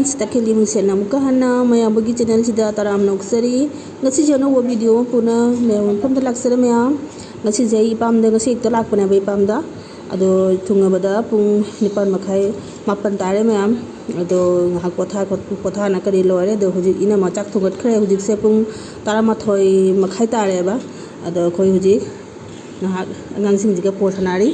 Friends तकेली मुसेन अमुक हन्ना मयाबगी channel सिदा तराम नौकसरी ngasi jano wo video puna me pam da laksara me ngasi jai pam da ngasi ekta lak pana bai pam da ado thunga bada pung nipan makhai mapan tare me ado ngahak potha na kari lore do huji ina ma chak thugat khre huji se pung tara mathoi makhai tare ba ado khoi huji ngahak ngang sing jiga po thanari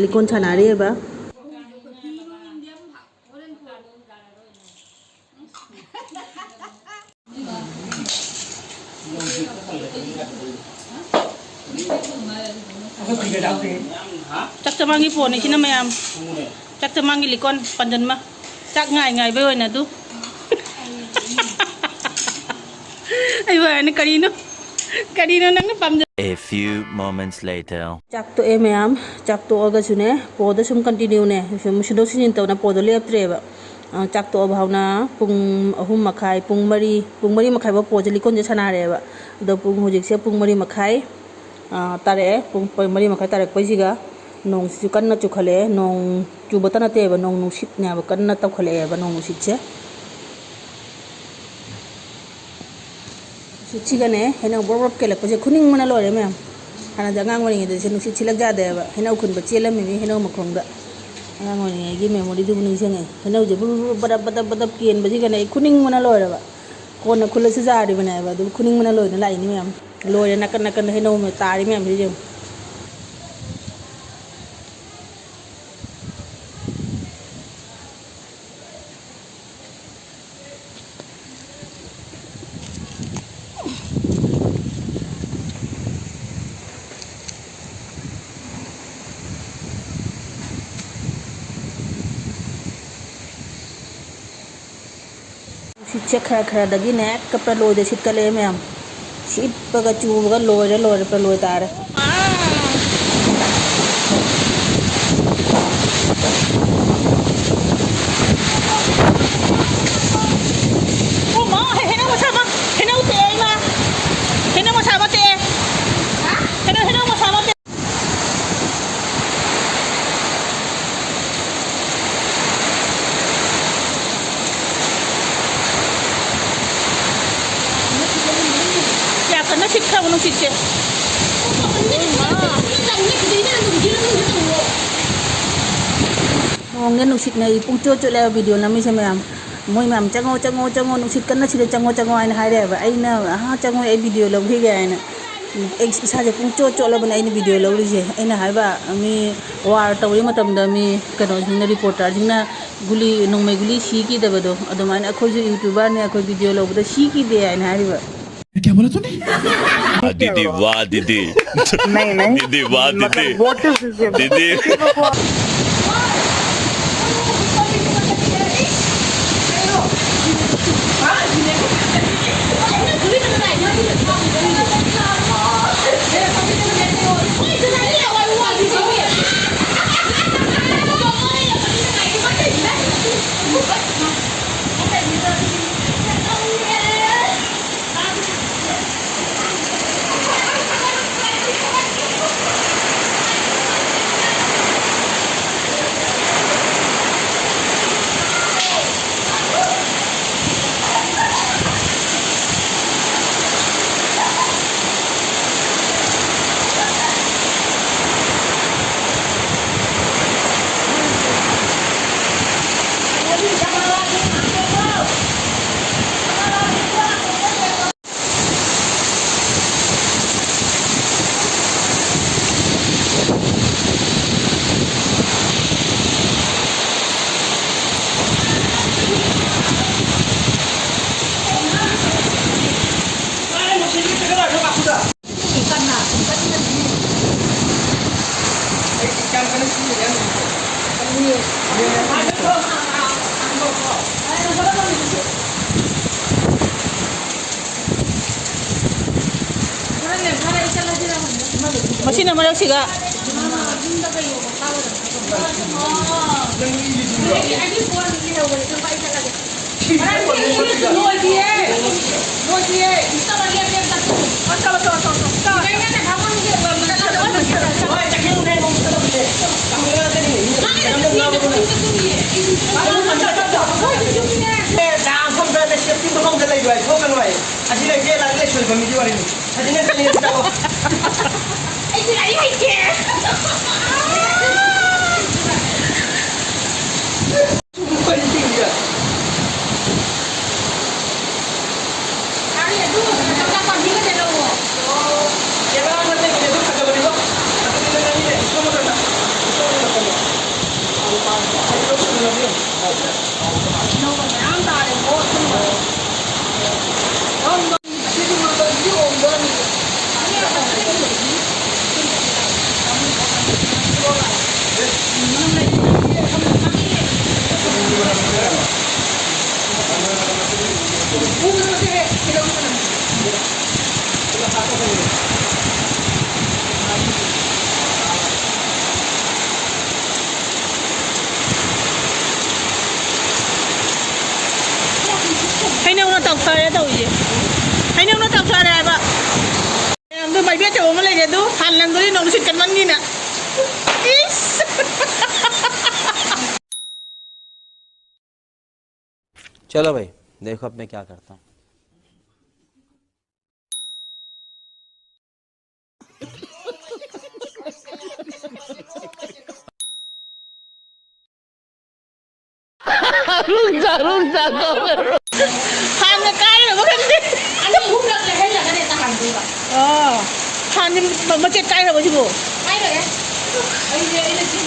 likon thanari ba chắc cho mang cái phone này chứ nó mày am chắc cho mang cái lì con phần chân mà chắc ngày với rồi nè tu ai vậy nó cari nó nắng nó pam. A few moments later. chắc tụi em am chắc tụi ở cái này pod sum continue nè sum sudah sini tau na pod lihat treva chắc tụi bảo na pung ahum makai pung mari makai ba pod lì con je sana reva do pung hojik se pung mari makai tare pung mari makai tare paisiga nong si kan na chukhale nong chu batana te ba nong nusit nya ba kan na taw khale ba nong nusit che chiga ne hena borok kele ko je khuning mana lore me hana jangang wani de se nusit chilak ja de ba hena khun ba chelam mi hena makhong da ngang wani gi memory du ning se nge hena je badab kien ba ji ga ne khuning mana lore ba ko na khula se ja ri bana ba du khuning mana lore na lai ni me lore na kan hena me tari me ji check khara dagi ne kapra loy de sit kale me am sit paga chu paga loy pa loy tare oh ma hena ma sama hena ute ma hena ma sama te hena ma sama te nó xịt không nó xịt chứ nghe nó xịt này cũng chưa leo video làm gì mà môi mà chango nó xịt cân nó xịt chango anh hai đấy và anh na chango ai video lâu thế cái này anh sao vậy cũng chưa là bên anh video lâu đi chứ anh hai bà mi war tàu mà tầm đó mi cái đó chính là reporter chính là guli nông mấy guli xí cái đó vậy đó ở đó mà anh khôi जो youtuber này khôi video lâu đó xí cái đấy anh hai vậy क्या बोला तूने? दीदी वाह दीदी नहीं दीदी वाह दीदी what is this दीदी machine mà đâu siga Hãy subscribe cho kênh Ghiền Mì Gõ để không bỏ lỡ những video hấp dẫn. Hay nông nó tọc phơi đâu gì? Hay nông nó tọc phơi này bà. Tôi mày biết chỗ mà lại để tôi hành làm tôi đi nông xịt cắn bắn gì nè. चलो भाई देखो अब मैं क्या करता हूँ। Hành là cái rồi bác anh đi. Anh đi hút được là hết là cái này ta hành gì vậy? Hành nhưng mà chết cái rồi bác chị bộ. Cái rồi đấy.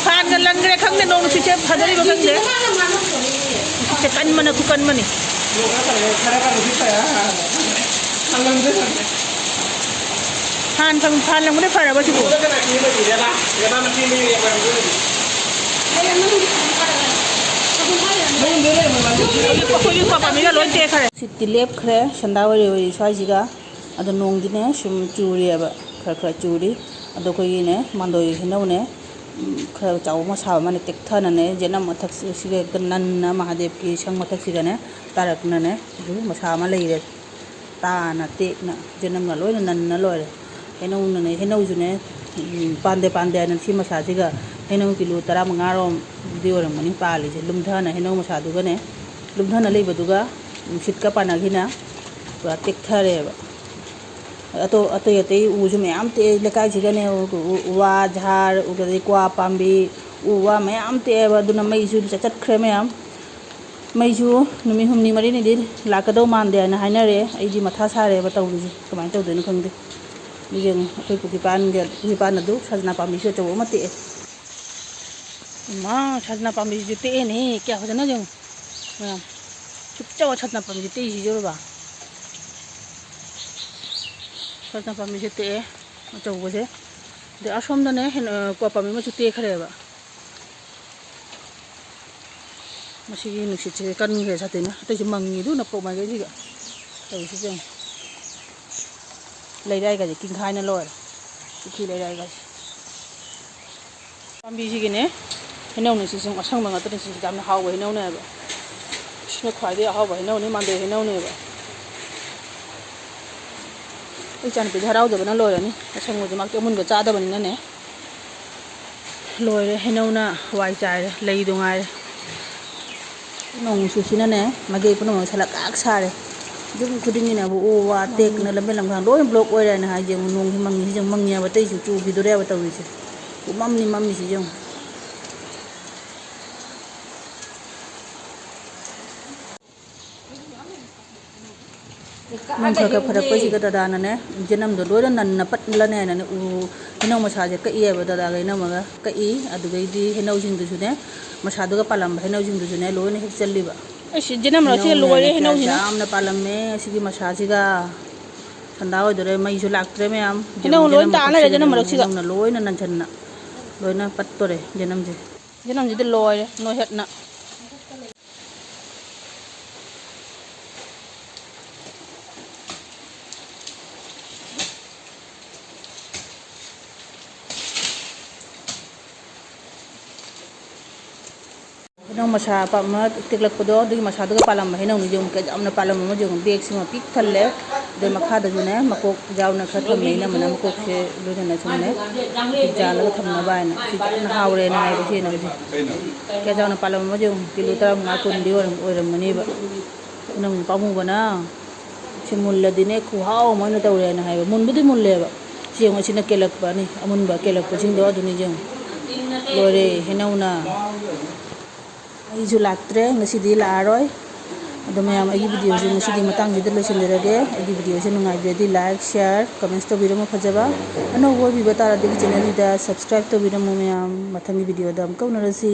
Hành cái lần cái khăng này nông xịt chết hành đấy bác anh đấy. Chết cắn mà nó cứ cắn mà nè. Hành là mới phải là bác chị bộ. Sitti lep khre shandawari wari swajiga ado nongdi ne shum churi aba khra churi ado ko yine mandoi hinau ne khra chaw ma sa ma ne tek thana ne jenam mathak siga gannan na mahadev ki sang mathak siga ne tarak na ne du ma sa ma leire ta na tek na jenam na loi na nan na loi hinau na ne hinau ju ne pande na si ma sa siga hinau kilo 15 rom dio ram mani pali je lumtha na hinau ma sa du ga ne lumtha na leiba du ga Sitka पाना की ना पूरा टेक्थरे अतई उजु ma'am ते लेकाई सिगने वा झार उगदे क्वा पाम्बी उवा ma'am तेब दुना मैजु चचटख्रे मैम मैजु नुमि हुमनि मरि नि दि लाकदौ मानदे ना हाइनरे आइदि मथा सारे बताउदि कमाय तौदेन खंदे निजें अखोय पुकिपान अदु सजना पाम्बी सो चौ मते मा सजना पाम्बी जुते ने क्या हो जना जों ma'am chupchawa chatna pamji te hi jorba chatna pamji te chau bose de asom da ne ko pammi ma chute khare ba masi nu si che kan nge sa te na te ji mangi du na po ma ge ji ga te si jeng lai dai ga ji king khai na loi ki lai dai ga pambi ji ge ne henau ne si song asang ma ta si jam na haw we henau ne ba nó khoai đi hao vậy nâu này mang để nâu này vậy, cái chân bị tháo rồi nó lôi rồi nè, xong rồi mặc cái môn của cha đó mình nè, lôi rồi nâu na hoài trái lấy đồ ngay, nông sushi nè, mà cái phần nông salad ác xa rồi, chúng cứ đinh như này bộ hoa tết nó làm bên làm hàng đối block quay này hai giờ nông thì măng nhà và tây chủ thì tôi đeo vào tàu gì, cũng mắm gì chứ. nông khờ phật cái gì cái đà này dân nam đồ đó năn nắp lên này nè hinau masa je kai ba da ga ina maga kai adu ga di hinau jing du ne masa du ga palam hinau jing du ne lo ne hek challi ba jenam ra che lo re hinau jing am na palam me sigi masa ji ga thanda ho dore mai ju lak tre me am hinau lo ta na jenam ra chi ga na lo na nan chan na lo na pat to re jenam ji de lo re no het na nông masa pa ma tiklak podo di masa do palam ma hinau ni jom ke amna palam ma jom bek sima pik thalle de makha da june makok jaw na khat me na mana makok se lo na chune ja la tham na ba na si na hawre na ai si na ke jaw na palam ma jom kilo ta nga kun di oram mani ba nong pamu ba na ꯁꯤ ꯃꯨꯜꯂꯗꯤꯅꯦ ꯈꯨꯍꯥꯎ ꯑꯃ ꯑꯣꯏꯅ ꯇꯧꯔꯦꯅ ꯍꯥꯏꯕ ꯃꯨꯟꯕꯨꯗꯤ ꯃꯨꯜꯂꯦꯕ ꯌꯦꯡꯉꯣ ꯁꯤꯅ ꯀꯦꯜꯂꯛꯄꯅꯤ ꯑꯃꯨꯟꯕ ꯀꯦꯜꯂꯛꯄꯁꯤꯡꯗꯣ ꯑꯗꯨꯅꯤ ꯌꯦꯡꯉꯣ ꯂꯣꯏꯔꯦ ꯍꯩꯅꯧꯅ ꯑꯩꯁꯨ ꯂꯥꯛꯇ꯭ꯔꯦ ꯉꯁꯤꯗꯤ ꯂꯥꯛꯑꯔꯣꯏ ꯑꯗꯣ ꯃꯌꯥꯝ ꯑꯩꯒꯤ ꯚꯤꯗꯤꯑꯣꯁꯦ ꯉꯁꯤꯗꯤ ꯃꯇꯥꯡꯁꯤꯗ ꯂꯣꯏꯁꯤꯟꯖꯔꯒꯦ ꯑꯩꯒꯤ ꯚꯤꯗꯤꯑꯣꯁꯦ ꯅꯨꯡꯉꯥꯏꯕꯤꯔꯗꯤ ꯂꯥꯏꯛ ꯁꯤꯌꯥꯔ ꯀꯃꯦꯟꯠꯁ ꯇꯧꯕꯤꯔꯝꯃꯣ ꯐꯖꯕ ꯑꯅꯧꯕ ꯑꯣꯏꯕꯤꯕ ꯇꯥꯔꯗꯤ ꯆꯦꯅꯦꯜꯁꯤꯗ ꯁꯕꯁꯀ꯭ꯔꯥꯏꯕ ꯇꯧꯕꯤꯔꯝꯃꯣ ꯃꯌꯥꯝ ꯃꯊꯪꯒꯤ ꯚꯤꯗꯤꯑꯣꯗ ꯑꯃꯨꯛꯀ ꯎꯅꯔꯁꯤ